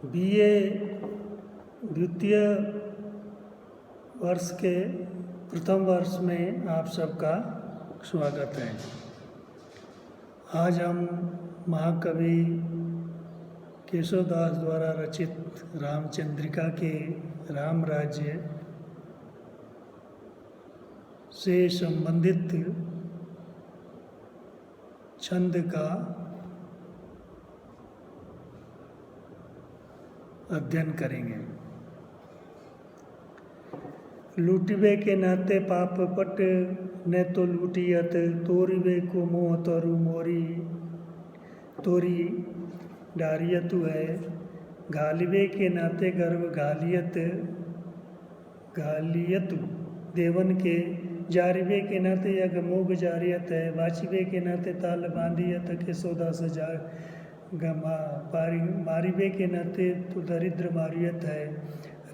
BA द्वितीय वर्ष के प्रथम वर्ष में आप सबका स्वागत है। आज हम महाकवि केशवदास द्वारा रचित रामचंद्रिका के राम राज्य से संबंधित छंद का अध्ययन करेंगे। लूटिबे के नाते पाप पट न तो लूटियत, तोरिबे को मोह तरु मोरी तोरी डारियतु है। घालिबे के नाते गर्व घालियतु देवन के, जारिबे के नाते यग मोग जारियत है। वाचिबे के नाते ताल बांधियत के सौदा सजा मारिबे के नाते तो दरिद्र मारियत है।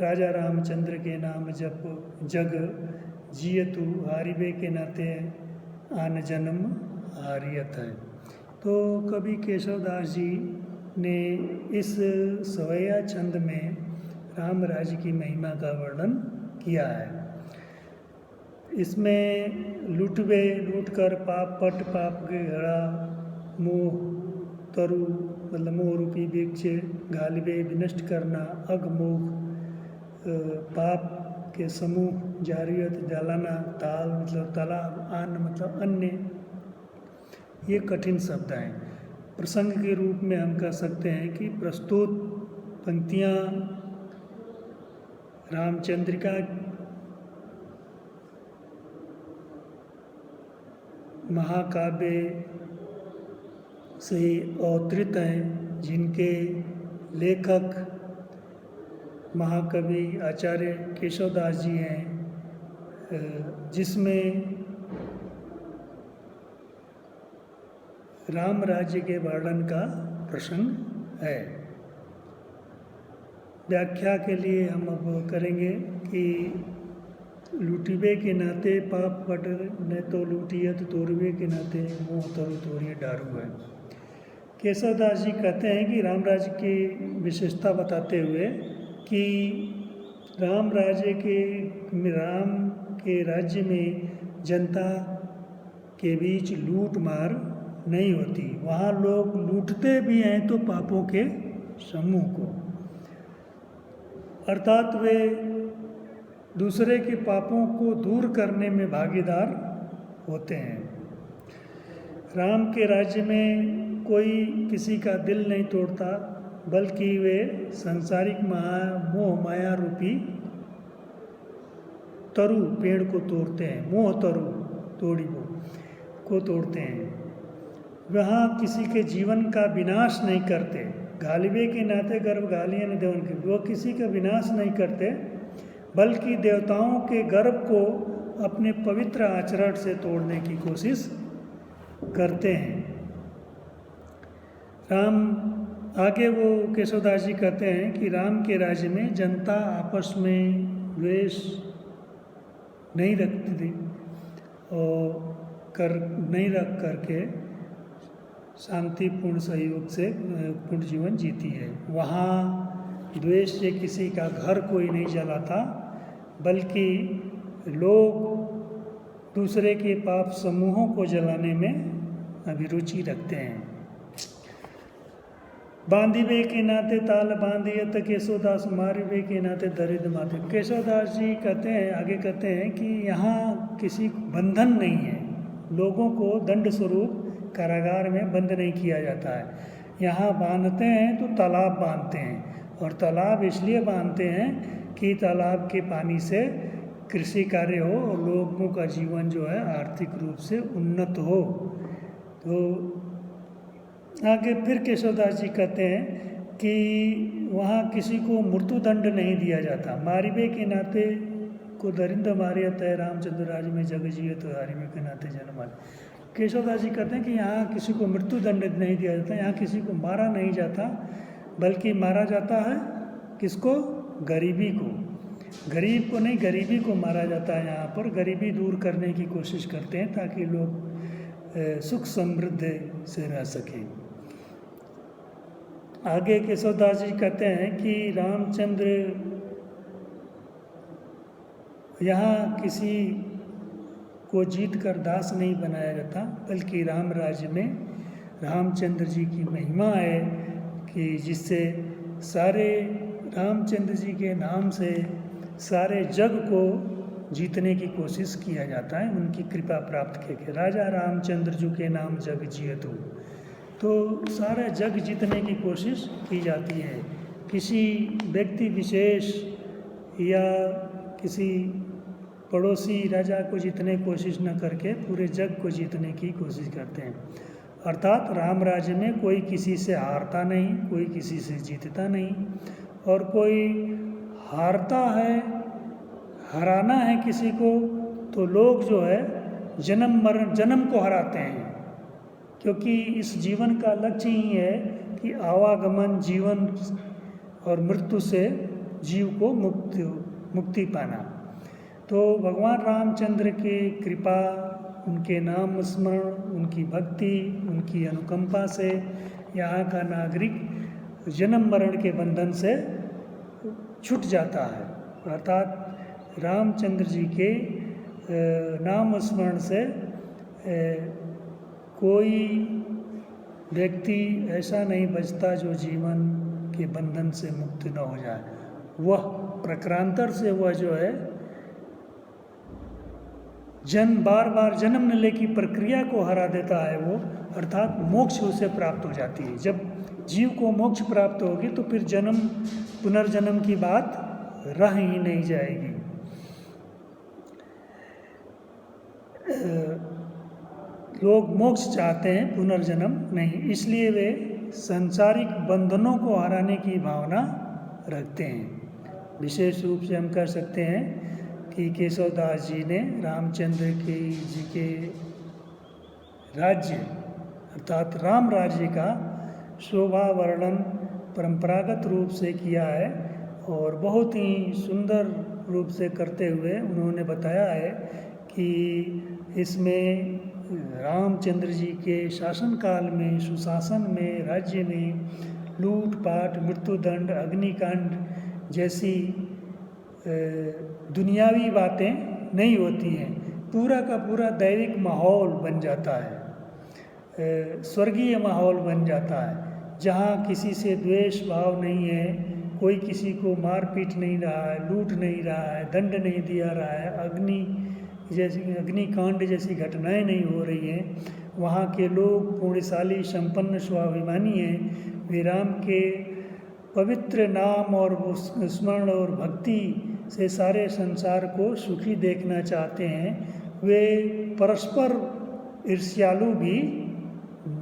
राजा रामचंद्र के नाम जप जग जियतु, हारिबे के नाते आन जन्म हारियत है। तो कवि केशवदास जी ने इस सवैया छंद में राम राज्य की महिमा का वर्णन किया है। इसमें लूटबे लूट कर पाप पट, पाप के घड़ा, मोह तरु मतलब मोह रूपी वृक्ष, घालिबे विनष्ट करना, अगमोह पाप के समूह, जारियत जलाना, ताल मतलब तालाब, आन मतलब अन्य, ये कठिन शब्द हैं। प्रसंग के रूप में हम कह सकते हैं कि प्रस्तुत पंक्तियाँ रामचंद्रिका महाकाव्य से अवतरित हैं, जिनके लेखक महाकवि आचार्य केशवदास जी हैं, जिसमें राम राज्य के वर्णन का प्रसंग है। व्याख्या के लिए हम अब करेंगे कि लूटिबे के नाते पाप पट न तो लूटियत, तोरबे के नाते मोह तरु तोरिए डारू है। केशवदास जी कहते हैं कि राम राज्य की विशेषता बताते हुए कि राम के राज्य में जनता के बीच लूट मार नहीं होती। वहाँ लोग लूटते भी हैं तो पापों के समूह को, अर्थात वे दूसरे के पापों को दूर करने में भागीदार होते हैं। राम के राज्य में कोई किसी का दिल नहीं तोड़ता, बल्कि वे सांसारिक मोह माया रूपी तरु पेड़ को तोड़ते हैं, मोह तरु तोड़ी को तोड़ते हैं। वहाँ किसी के जीवन का विनाश नहीं करते। घालिबे के नाते गर्भ घालियन देवन के, वो किसी का विनाश नहीं करते, बल्कि देवताओं के गर्भ को अपने पवित्र आचरण से तोड़ने की कोशिश करते हैं। राम आगे वो केशवदास जी कहते हैं कि राम के राज्य में जनता आपस में द्वेष नहीं रखती थी और नहीं रख करके शांतिपूर्ण सहयोग से पूर्ण जीवन जीती है। वहाँ द्वेष से किसी का घर कोई नहीं जलाता, बल्कि लोग दूसरे के पाप समूहों को जलाने में अभिरुचि रखते हैं। बांधिबे के नाते ताल बांधियत केशवदास, मारिबे के नाते दरिद्र माते। केशवदास जी कहते हैं, आगे कहते हैं कि यहाँ किसी बंधन नहीं है, लोगों को दंड स्वरूप कारागार में बंद नहीं किया जाता है। यहाँ बांधते हैं तो तालाब बांधते हैं, और तालाब इसलिए बांधते हैं कि तालाब के पानी से कृषि कार्य हो और लोगों का जीवन जो है आर्थिक रूप से उन्नत हो। तो आगे फिर केशवदास जी कहते हैं कि वहाँ किसी को मृत्युदंड नहीं दिया जाता। मारिबे के नाते को दरिंद मारियत है, रामचंद्र राज्य में जग जिये तो हारिबे के नाते जन्म आए। केशवदास जी कहते हैं कि यहाँ किसी को मृत्युदंड नहीं दिया जाता, यहाँ किसी को मारा नहीं जाता, बल्कि मारा जाता है किसको? गरीबी को। गरीब को नहीं, गरीबी को मारा जाता है। यहाँ पर गरीबी दूर करने की कोशिश करते हैं ताकि लोग सुख समृद्ध से रह सकें। आगे केशवदास जी कहते हैं कि रामचंद्र यहाँ किसी को जीत कर दास नहीं बनाया जाता, बल्कि राम राज्य में रामचंद्र जी की महिमा है कि जिससे सारे रामचंद्र जी के नाम से सारे जग को जीतने की कोशिश किया जाता है, उनकी कृपा प्राप्त करके। राजा रामचंद्र जी के नाम जग जियतु, तो सारा जग जीतने की कोशिश की जाती है। किसी व्यक्ति विशेष या किसी पड़ोसी राजा को जीतने की कोशिश न करके पूरे जग को जीतने की कोशिश करते हैं। अर्थात राम राज्य में कोई किसी से हारता नहीं, कोई किसी से जीतता नहीं, और कोई हारता है, हराना है किसी को, तो लोग जो है जन्म को हराते हैं, क्योंकि इस जीवन का लक्ष्य ही है कि आवागमन जीवन और मृत्यु से जीव को मुक्ति पाना। तो भगवान रामचंद्र की कृपा, उनके नाम स्मरण, उनकी भक्ति, उनकी अनुकंपा से यहाँ का नागरिक जन्म मरण के बंधन से छूट जाता है। अर्थात रामचंद्र जी के नाम स्मरण से कोई व्यक्ति ऐसा नहीं बचता जो जीवन के बंधन से मुक्त न हो जाए। वह प्रक्रांतर से वह जो है बार बार जन्म लेने की प्रक्रिया को हरा देता है वो, अर्थात मोक्ष उसे प्राप्त हो जाती है। जब जीव को मोक्ष प्राप्त होगी तो फिर पुनर्जन्म की बात रह ही नहीं जाएगी। लोग मोक्ष चाहते हैं, पुनर्जन्म नहीं, इसलिए वे सांसारिक बंधनों को हराने की भावना रखते हैं। विशेष रूप से हम कह सकते हैं कि केशवदास जी ने रामचंद्र जी के राज्य अर्थात राम राज्य का शोभा वर्णन परंपरागत रूप से किया है, और बहुत ही सुंदर रूप से करते हुए उन्होंने बताया है कि इसमें रामचंद्र जी के शासनकाल में, सुशासन में, राज्य में लूटपाट, मृत्युदंड, अग्निकांड जैसी दुनियावी बातें नहीं होती हैं। पूरा का पूरा दैविक माहौल बन जाता है, स्वर्गीय माहौल बन जाता है, जहाँ किसी से द्वेष भाव नहीं है, कोई किसी को मार पीट नहीं रहा है, लूट नहीं रहा है, दंड नहीं दिया रहा है, अग्निकांड जैसी घटनाएं नहीं हो रही हैं। वहाँ के लोग पुण्यशाली, संपन्न, स्वाभिमानी हैं। वे राम के पवित्र नाम और स्मरण और भक्ति से सारे संसार को सुखी देखना चाहते हैं। वे परस्पर ईर्ष्यालु भी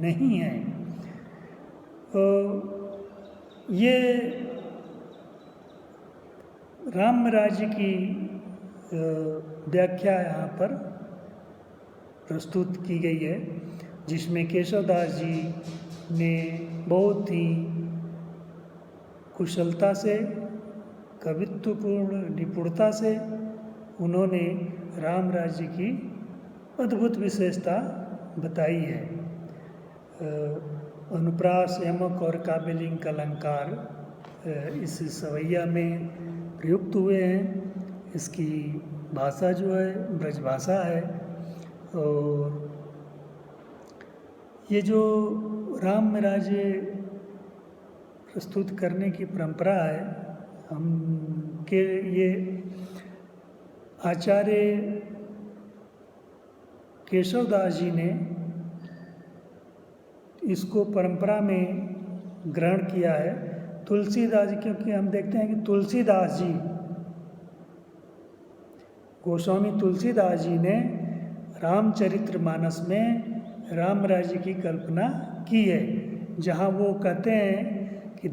नहीं हैं। तो ये राम राज्य की व्याख्या यहाँ पर प्रस्तुत की गई है, जिसमें केशवदास जी ने बहुत ही कुशलता से, कवित्वपूर्ण निपुणता से उन्होंने राम राज्य की अद्भुत विशेषता बताई है। अनुप्रास, यमक और काव्यलिंग अलंकार इस सवैया में प्रयुक्त हुए हैं। इसकी भाषा जो है ब्रज भाषा है, और ये जो राम राज्य प्रस्तुत करने की परंपरा है, हम के ये आचार्य केशवदास जी ने इसको परंपरा में ग्रहण किया है। तुलसीदास जी, क्योंकि हम देखते हैं कि तुलसीदास जी, गोस्वामी तुलसीदास जी ने रामचरितमानस में राम राज्य की कल्पना की है, जहाँ वो कहते हैं कि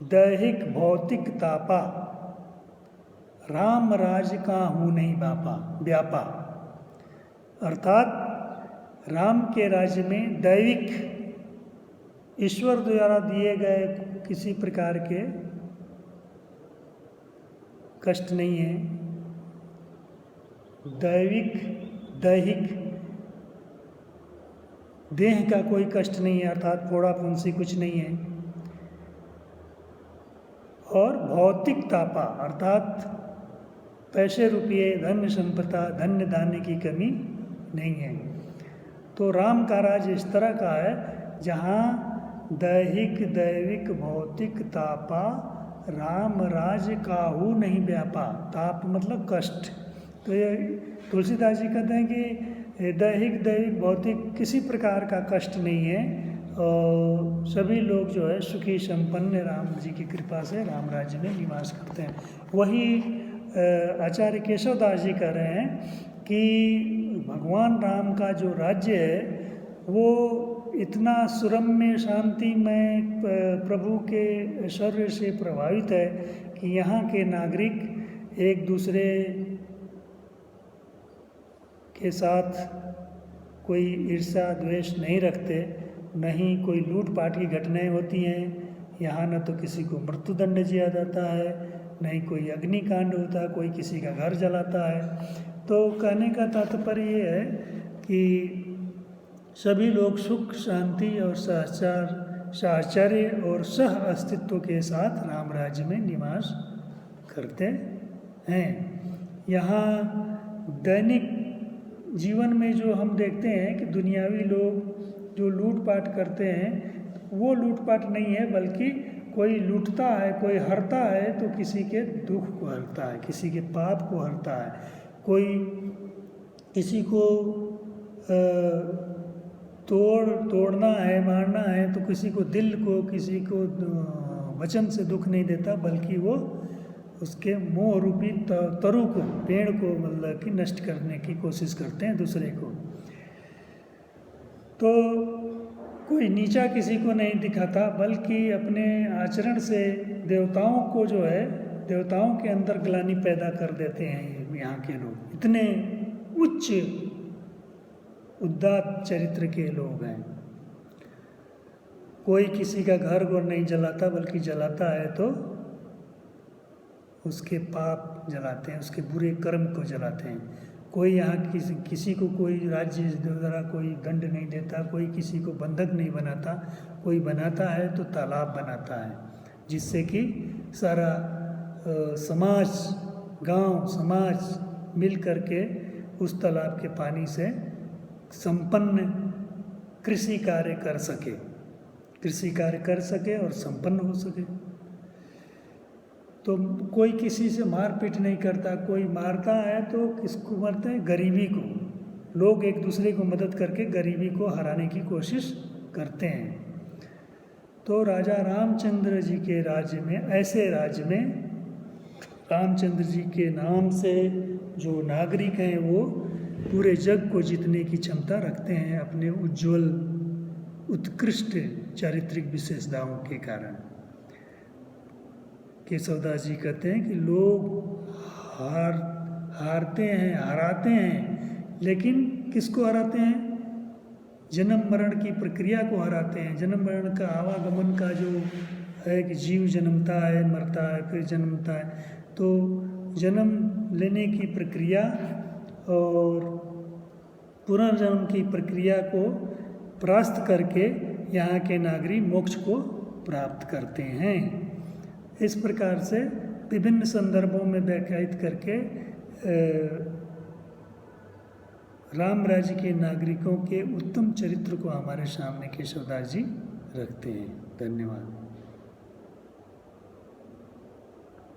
दैहिक भौतिक तापा, राम राज का हूँ नहीं व्यापा। अर्थात राम के राज्य में दैविक ईश्वर द्वारा दिए गए किसी प्रकार के कष्ट नहीं है। दैहिक देह का कोई कष्ट नहीं है, अर्थात फोड़ा फुंसी कुछ नहीं है। और भौतिक तापा अर्थात पैसे रुपये धन्य संपदा धन्य धान्य की कमी नहीं है। तो राम का राज इस तरह का है जहाँ दैहिक दैविक भौतिक तापा राम राज काहू नहीं व्यापा। ताप मतलब कष्ट। तो ये तुलसीदास जी कहते हैं कि दैहिक दैविक भौतिक किसी प्रकार का कष्ट नहीं है और सभी लोग जो है सुखी संपन्न राम जी की कृपा से राम राज्य में निवास करते हैं। वही आचार्य केशवदास जी कह रहे हैं कि भगवान राम का जो राज्य है वो इतना सुरम्य शांतिमय प्रभु के ऐश्वर्य से प्रभावित है कि यहाँ के नागरिक एक दूसरे के साथ कोई ईर्ष्या द्वेष नहीं रखते, न ही कोई लूटपाट की घटनाएं होती हैं। यहाँ न तो किसी को मृत्युदंड दिया जाता है, न ही कोई अग्निकांड होता है, कोई किसी का घर जलाता है। तो कहने का तात्पर्य ये है कि सभी लोग सुख शांति और साहचर्य और सह अस्तित्व के साथ राम राज्य में निवास करते हैं। यहाँ दैनिक जीवन में जो हम देखते हैं कि दुनियावी लोग जो लूटपाट करते हैं वो लूटपाट नहीं है, बल्कि कोई लूटता है, कोई हरता है तो किसी के दुख को हरता है, किसी के पाप को हरता है। कोई किसी को तोड़ना है, मारना है तो किसी को दिल को, किसी को वचन से दुख नहीं देता, बल्कि वो उसके मोह रूपी तरु को, पेड़ को मतलब कि नष्ट करने की कोशिश करते हैं दूसरे को। तो कोई नीचा किसी को नहीं दिखाता, बल्कि अपने आचरण से देवताओं को जो है, देवताओं के अंदर ग्लानि पैदा कर देते हैं यहाँ के लोग। इतने उच्च उदात्त चरित्र के लोग हैं। कोई किसी का घर को नहीं जलाता, बल्कि जलाता है तो उसके पाप जलाते हैं, उसके बुरे कर्म को जलाते हैं। कोई यहाँ किसी को कोई राज्य द्वारा कोई दंड नहीं देता, कोई किसी को बंधक नहीं बनाता। कोई बनाता है तो तालाब बनाता है, जिससे कि सारा समाज, गांव समाज मिल करके उस तालाब के पानी से संपन्न कृषि कार्य कर सके और संपन्न हो सके। तो कोई किसी से मारपीट नहीं करता, कोई मारता है तो किसको मारता है? गरीबी को। लोग एक दूसरे को मदद करके गरीबी को हराने की कोशिश करते हैं। तो राजा रामचंद्र जी के राज्य में, ऐसे राज्य में रामचंद्र जी के नाम से जो नागरिक हैं वो पूरे जग को जीतने की क्षमता रखते हैं अपने उज्जवल उत्कृष्ट चारित्रिक विशेषताओं के कारण। केशवदास जी कहते हैं कि लोग हारते हैं, हराते हैं, लेकिन किसको हराते हैं? जन्म मरण की प्रक्रिया को हराते हैं। जन्म मरण का आवागमन का जो है कि जीव जन्मता है, मरता है, फिर जन्मता है, तो जन्म लेने की प्रक्रिया और पुनर्जन्म की प्रक्रिया को परास्त करके यहाँ के नागरिक मोक्ष को प्राप्त करते हैं। इस प्रकार से विभिन्न संदर्भों में व्याख्यायित करके राम राज्य के नागरिकों के उत्तम चरित्र को हमारे सामने केशवदास जी रखते हैं। धन्यवाद।